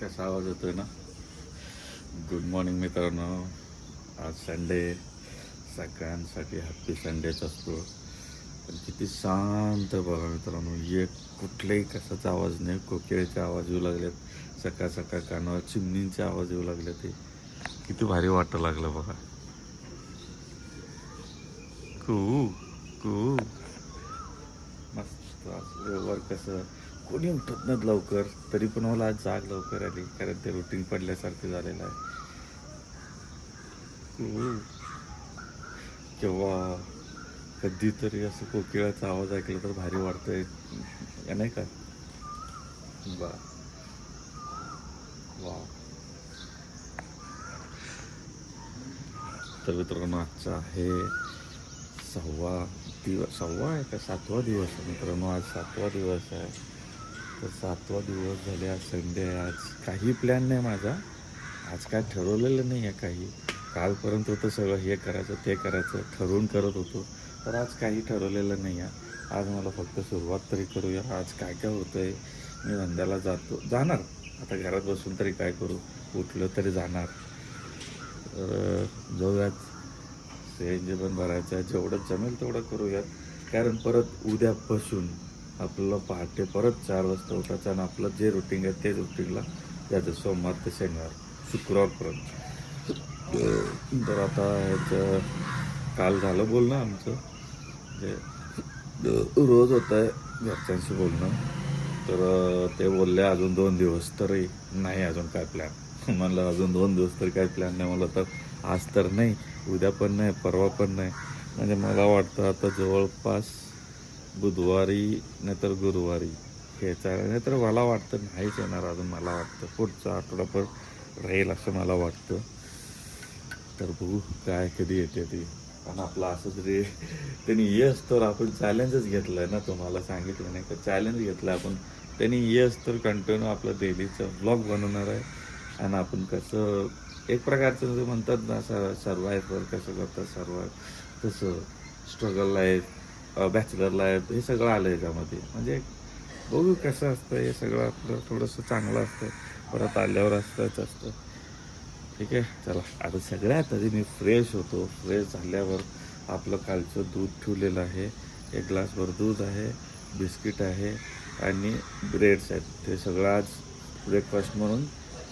कसा आवाज येतोय ना. गुड मॉर्निंग मित्रांनो. आज संडे, सगळ्यांसाठी हॅप्पी संडेच असतो. पण किती शांत बघा मित्रांनो. एक कुठल्याही कशाचा आवाज नाही. कोकिळेचे आवाज येऊ लागलेत सकाळ सकाळ, कानावर चिमणींचे आवाज येऊ लागले. ते किती भारी वाटू लागलं बघा. कू कू मस्त. व्यवहार कसं कोणी उठत नाहीत लवकर, तरी पण मला आज जाग लवकर आली, कारण ते रुटीन पडल्यासारखं झालेलं आहे. किंवा कधीतरी असं कोकिळाचा आवाज ऐकला तर भारी वाटतंय या, नाही का? वा वा. तर मित्रांनो, आजचा आहे सव्वा आहे का 7वा दिवस आहे मित्रांनो. आज 7वा दिवस आहे. तर 7वा दिवस झाले. आज संडे आहे. आज काही प्लॅन नाही माझा. आज काय ठरवलेलं नाही आहे काही. कालपर्यंत होतं सगळं, हे करायचं ते करायचं ठरवून करत होतो. तर आज काही ठरवलेलं नाही आहे. आज मला फक्त सुरुवात तरी करूया. आज काय काय होतं आहे. मी धंद्याला जाणार. आता घरात बसून तरी काय करू, उठलं तरी जाणार. जाऊयात. CNG पण भरायचं आहे. जेवढं जमेल तेवढं करूयात. कारण परत उद्यापासून आपल्याला पहाटे परत 4 वाजता उठायचं आणि आपलं जे रुटीन आहे तेच रुटीनला जायचं, सोमवार ते शनिवार शुक्रवारपर्यंत. तर आता ह्याचं काल झालं बोलणं आमचं, जे रोज होतं आहे घरच्यांशी बोलणं. तर ते बोलले अजून 2 दिवस तरी नाही, अजून काय प्लॅन. म्हणलं अजून 2 दिवस तरी काय प्लॅन नाही. मला तर आज तर नाही, उद्या पण नाही, परवा पण नाही. म्हणजे मला वाटतं आता जवळपास बुधवारी नाहीतर गुरुवारी ह्याचा, नाहीतर मला वाटतं नाहीच येणार अजून. मला वाटतं पुढचा आठवडाभर राहील असं मला वाटतं. तर बघू काय कधी येते ती. पण आपलं असं तरी त्यांनी येस तर आपण चॅलेंजच घेतलं आहे ना, तुम्हाला सांगितलं नाही का, चॅलेंज घेतलं आपण. त्यांनी येस तर कंटिन्यू आपलं डेलीचं व्लॉग बनवणार आहे. आणि आपण कसं एक प्रकारचं जे म्हणतात ना, सर्वायव्हर कसं करतात, तसं स्ट्रगल लाईफ, बॅचलर लाईफ, हे सगळं आलं याच्यामध्ये. म्हणजे बघू कसं असतं हे सगळं. आपलं थोडंसं चांगलं असतं, परत आल्यावर असतं. ठीक आहे, चला. आता सगळ्यात आधी मी फ्रेश होतो. फ्रेश झाल्यावर आपलं कालचं दूध ठेवलेलं आहे. 1 ग्लासभर दूध आहे, बिस्किट आहे आणि ब्रेड्स आहेत. ते सगळं आज ब्रेकफास्ट म्हणून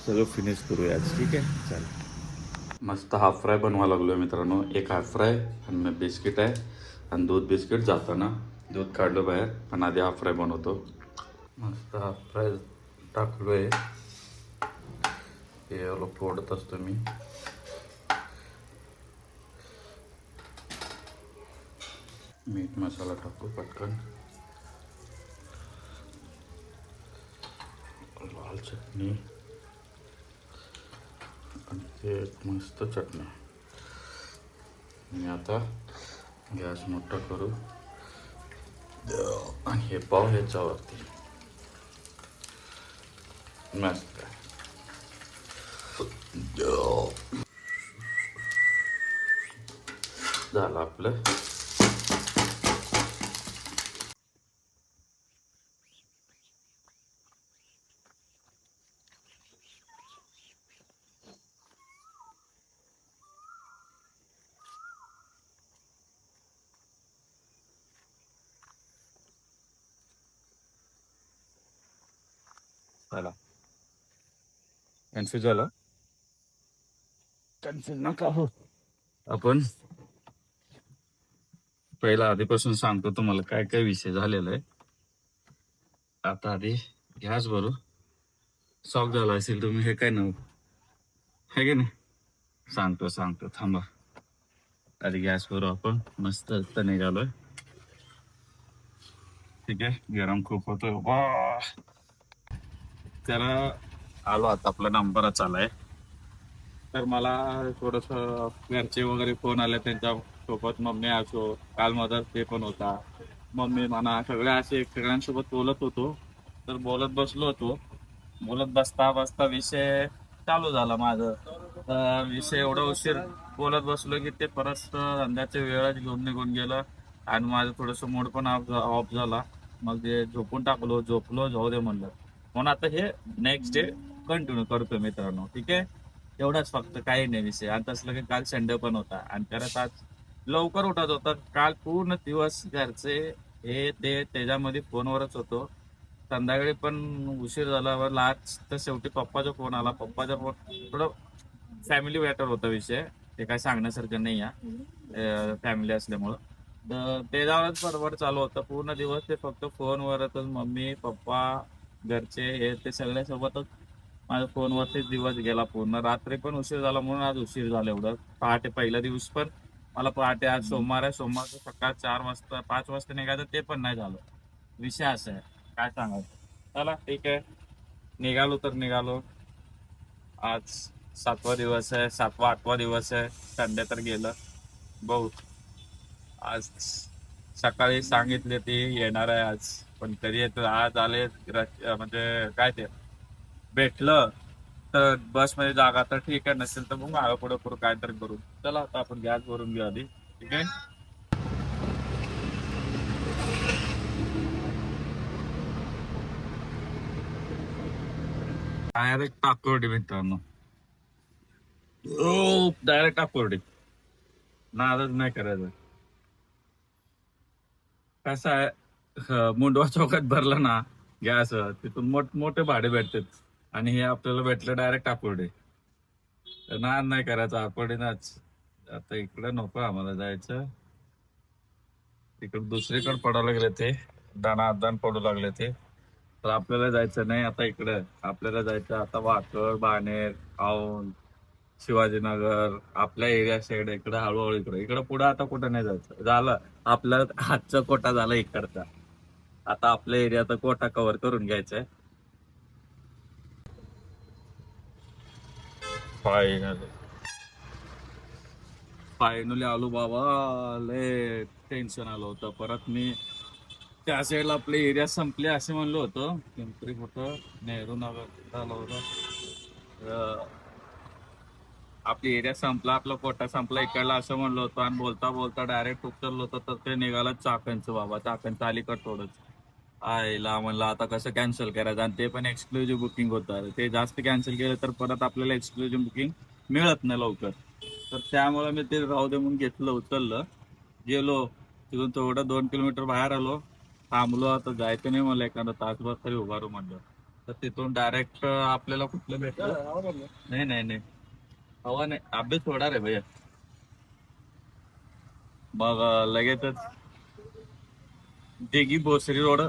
सगळं फिनिश करूया आज. ठीक आहे, चला. मस्त हाफ फ्राय बनवा लागलो मित्रांनो. एक हाफ फ्राय आणि बिस्किट आहे आणि दूध. बिस्किट जाताना दूध काढलं बाहेर, पण आधी हाफ फ्राय बनवतो. मस्त हाफ फ्राय टाकलो आहे. हे याला फोडत असतो मी. मीठ मसाला टाकू पटकन. लाल चटणी आणि ते मस्त चटणी. मी आता गॅस मोठा करू आणि हे पाव ह्याच्यावरती मस्त. झालं आपलं. चला, कन्फ्यूज झालं. कन्फ्यूज नका हो. आपण पहिला आधीपासून सांगतो तुम्हाला काय काय विषय झालेला आहे. आता आधी गॅस भरू. शॉक झाला असेल तुम्ही, हे काय नव्हतं आहे की नाही. सांगतो थांबा. आधी गॅस भरू आपण. मस्त निघालोय. ठीक आहे, गरम खूप होतोय वा. त्याला आलो आता, आपला नंबरच आलाय. तर मला थोडंसं घरचे वगैरे फोन आले, त्यांच्या सोबत मम्मी असो, काल मदर्स डे पण होता. मम्मी म्हणा, सगळ्यांसोबत बोलत होतो. तर बोलत बसलो होतो. बोलत बसता बसता विषय चालू झाला माझं. विषय एवढा उशीर बोलत बसलो की ते परत धंद्याच्या वेळच घेऊन निघून गेलं. आणि माझं थोडंसं मूड पण ऑफ झाला. मग ते झोपून टाकलो. झोपलो, जाऊ दे म्हणलं. म्हणून आता हे नेक्स्ट डे कंटिन्यू करतो मित्रांनो. ठीक आहे, एवढाच फक्त, काही नाही विषय. आणि तसलं की काल संडे पण होता आणि परत आज लवकर उठत होता. काल पूर्ण दिवस घरचे हे ते त्याच्यामध्ये फोनवरच होतो. संध्याकाळी पण उशीर झाला. आज तर शेवटी पप्पाचा फोन आला. पप्पाचा फोन थोडं फॅमिली मॅटर होता विषय, ते काय सांगण्यासारखं नाही आहे फॅमिली असल्यामुळं. तर ते जाऊनच बरोबर चालू होतं पूर्ण दिवस. ते फक्त फोनवरच मम्मी पप्पा घरचे हे ते सगळ्यासोबतच माझ्या फोनवरतीच दिवस गेला पूर्ण. रात्री पण उशीर झाला म्हणून आज उशीर झाला एवढं. पहाटे पहिला दिवस पण मला पहाटे, आज सोमवार आहे, सोमवारचं सकाळ 4 वाजता 5 वाजता निघायचं ते पण नाही झालं. विषय असा आहे, काय सांगायचं. चला ठीक आहे, निघालो तर निघालो. आज 7वा दिवस आहे, 7वा 8वा दिवस आहे. संडे तर गेलं. बघू. आज सकाळी सांगितले ती येणार आहे आज, पण तरी येतो आज आले. म्हणजे काय ते भेटलं तर बसमध्ये जागा तर ठीक आहे, नसेल तर मग मागं पुढं करू काय तर करू. चला आता आपण गॅस भरून घेऊ आधी. ठीक आहे. डायरेक्ट टाकोर्डी मित्रांनो. डायरेक्ट टाकोर्डी. नादच नाही करायचं. कसं आहे, मुंडवा चौकात भरलं ना गॅस, तिथून मोठे भाडे भेटतात. आणि हे आपल्याला भेटलं डायरेक्ट टाकोर्डी. तर नाद नाही करायचं, आपणच. आता इकडे नको आम्हाला जायचं. तिकडे दुसरीकडे पडायला लागले ते, दान पडू लागले ते. तर आपल्याला जायचं नाही आता इकडे. आपल्याला जायचं आता वाकड, बाणेर, औंध, शिवाजीनगर, आपल्या एरिया साईड इकडे हळूहळू इकडे इकडे पुढे आता कुठं नाही जायचं. झालं आपलं हातचा कोटा झाला इकडचा. आता आपल्या एरियाचा कोटा कव्हर करून घ्यायचा आहे. फायनली फायनली आलो बाबा. लय टेन्शन आलं होतं. परत मी त्या साईडला आपले एरिया संपले असे म्हणलो होतो. पिंपरी कुठं, नेहरू नगर झालं होतं. अं, आपली एरिया संपला, आपला कोटा संपला इकडला असं म्हणलो होतो. आणि बोलता बोलता डायरेक्ट उतरलो होतो तर ते निघालं चाकणचं बाबा. चाकणचं अलीकड थोडंच आईला म्हणलं आता कसं कॅन्सल करायचं. आणि ते पण एक्सक्लुझिव्ह बुकिंग होतं. ते जास्त कॅन्सल केलं तर परत आपल्याला एक्सक्लुझिव्ह बुकिंग मिळत नाही लवकर. तर त्यामुळे मी ते राहू दे म्हणून घेतलं, उचललं, गेलो. तिथून थोडं 2 किलोमीटर बाहेर आलो. थांबलो, आता जायचं नाही मला एखादा तासभर तरी उभारू म्हणलं. तर तिथून डायरेक्ट आपल्याला कुठलं भेटलं. नाही नाही नाही, हवा नाही, अभ्यास होणार आहे भैया. मग लगेचच दिघी भोसरी रोड,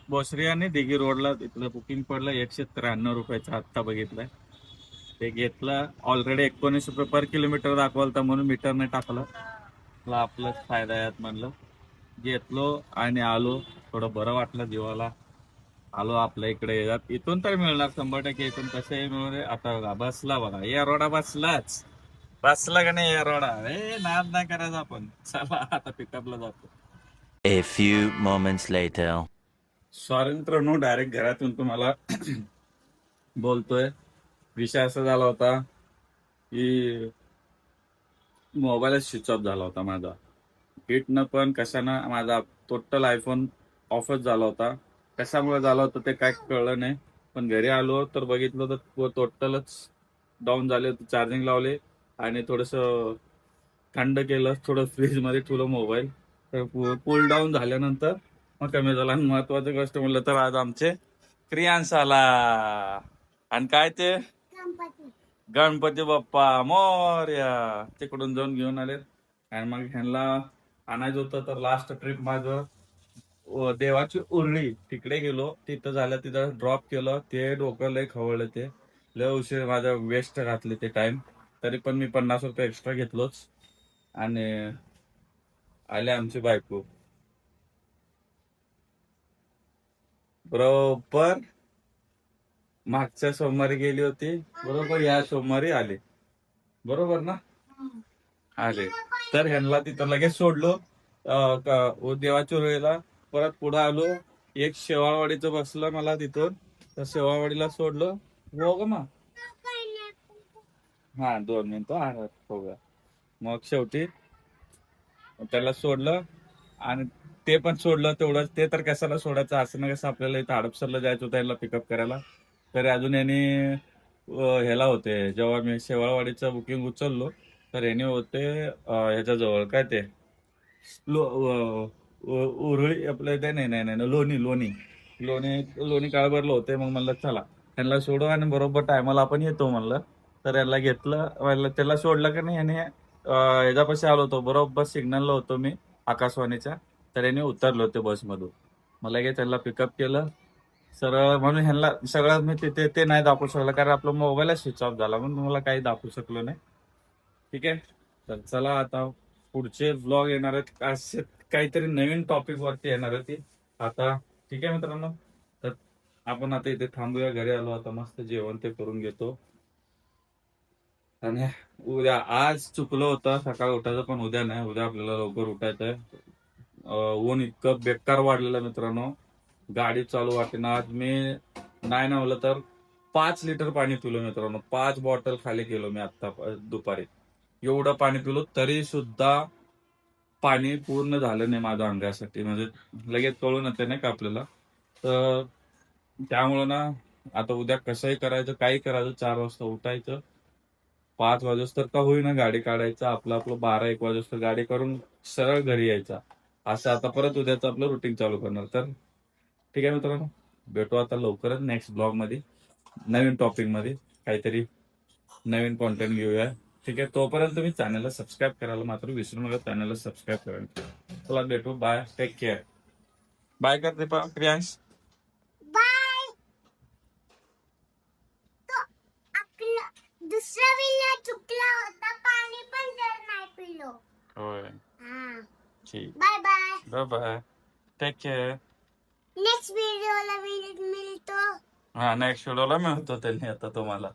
भोसरी आणि दिघी रोडला तिथलं बुकिंग पडलं. 193 रुपयाचा आत्ता बघितलंय. ते घेतलं. ऑलरेडी 19 रुपये पर किलोमीटर दाखवालता म्हणून मीटरने टाकलं. आपलंच फायदा यात म्हणलं. घेतलो आणि आलो. थोडं बरं वाटलं जीवाला. आलो आपल्या इकडे. इथून तर मिळणार 100%. इथून कसंही मिळून आता बसला बघा, या रोडा बसलाच. बसला का नाही या रोडा, नाद नाही करायचा आपण. चला आता पिकअपला जातो. A few moments later. Sorry मित्रांनो, डायरेक्ट घरातून तुम्हाला बोलतोय. विषय असा झाला होता की मोबाईलच स्विच ऑफ झाला होता माझा. हिटनं पण कशानं माझा टोटल आयफोन ऑफच झाला होता. कशामुळे झाला होता ते काय कळलं नाही. पण घरी आलो तर बघितलं तर टोटलच डाऊन झाले होते. चार्जिंग लावले आणि थोडस थंड केलं, थोडं फ्रीज मध्ये ठेवलं मोबाईल. तर कूल डाऊन झाल्यानंतर मग कमी झाला. आणि महत्वाची गोष्ट म्हणलं तर आज आमचे क्रियांश आला. आणि काय ते गणपती बाप्पा मोरया तिकडून जाऊन घेऊन आले. आणि मग ह्यांना आणायचं होतं तर लास्ट ट्रिप माझं देवाची उरळी तिकडे गेलो. तिथं झालं, तिथं ड्रॉप केलं. ते डोकं लय खवळलं. ते लय उशीर माझा वेस्ट घातले ते टाइम. तरी पण मी 50 रुपये एक्स्ट्रा घेतलोच. आणि आले आमची बायको बरोबर. मागच्या सोमवारी गेली होती, बरोबर या सोमवारी आले. बरोबर ना, आले. तर ह्यांना तिथं लगेच सोडलो देवाच्या वेळेला. परत पुढे आलो. एक शेवाळवाडीचं बसलं मला तिथून, तर शेवाळवाडीला सोडलं. हो ग मा, हा 2 मिनिटं हो गया. मग शेवटी त्याला सोडलं. आणि ते पण सोडलं तेवढंच. ते तर कशाला सोडायचं, असं ना कसं आपल्याला इथं हडपसरला जायचं होतं याला पिकअप करायला. तरी अजून यांनी ह्याला होते, जेव्हा मी शेवाळवाडीचं बुकिंग उचललो तर यांनी होते ह्याच्याजवळ काय ते उरळी आपलं ते नाही नाही नाही लोणी लोणी लोणी लोणी काळभरलं होते. मग म्हणलं चला त्यांना सोडू आणि बरोबर टायमाला आपण येतो म्हणलं. तर याला घेतलं, म्हणलं त्याला सोडलं का नाही, याने ह्याच्यापाशी आलो होतो, बरोबर सिग्नलला होतो मी आकाशवाणीच्या. तर याने उतरले होते बसमधून. मला लगेच त्यांना पिकअप केलं सरळ. म्हणून ह्यांना सगळं मी तिथे ते नाही दाखवू शकलं, कारण आपला मोबाईलच स्विच ऑफ झाला, म्हणून मला काही दाखवू शकलो नाही. ठीक आहे, तर चला आता पुढचे ब्लॉग येणार आहेत, असे काहीतरी नवीन टॉपिक वरती येणार आहे ती आता. ठीक आहे मित्रांनो, तर आपण आता इथे थांबूया. घरी आलो आता, मस्त जेवण ते करून घेतो. आणि उद्या, आज चुकलं होतं सकाळी उठायचं, पण उद्या नाही, उद्या आपल्याला लवकर उठायचं आहे. ऊन इतकं बेकार वाढलेलं मित्रांनो, गाडी चालू वाटेना. आज मी नाही ना म्हणलं तर 5 लिटर पाणी पिलो मित्रांनो, 5 बॉटल खाली केलो मी आता दुपारी. एवढं पाणी पिलो तरी सुद्धा पाणी पूर्ण झालं नाही माझ्या अंगासाठी. म्हणजे लगेच कळून येते नाही का आपल्याला. तर त्यामुळं ना आता उद्या कसंही करायचं, काही करायचं, 4 वाजता उठायचं, 5 वाजता का होईना गाडी काढायचं, आपलं आपलं 12-1 वाजता गाडी करून सरळ घरी यायचा. असं आता परत उद्याचं आपलं रुटीन चालू करणार. तर ठीक आहे मित्रांनो, भेटू आता लवकरच नेक्स्ट ब्लॉग मध्ये, नवीन टॉपिक मध्ये, काहीतरी नवीन कॉन्टेंट घेऊया. ठीक आहे, तोपर्यंत तुम्ही चॅनलला सबस्क्राईब करायला मात्र विसरू नका. चॅनलला सबस्क्राईब करायला. चला भेटू, बाय, टेक केअर. बाय करते प्रियांश. बाय. तो आपला दुसरा विला चुकला होता, पाणी पण जर नाही पिलो. होय, हा, ठीक, bye bye. Bye bye, take care. Next व्हिडिओला मिळतो. हा, नेक्स्ट व्हिडिओला मिळतो त्यांनी आता तुम्हाला.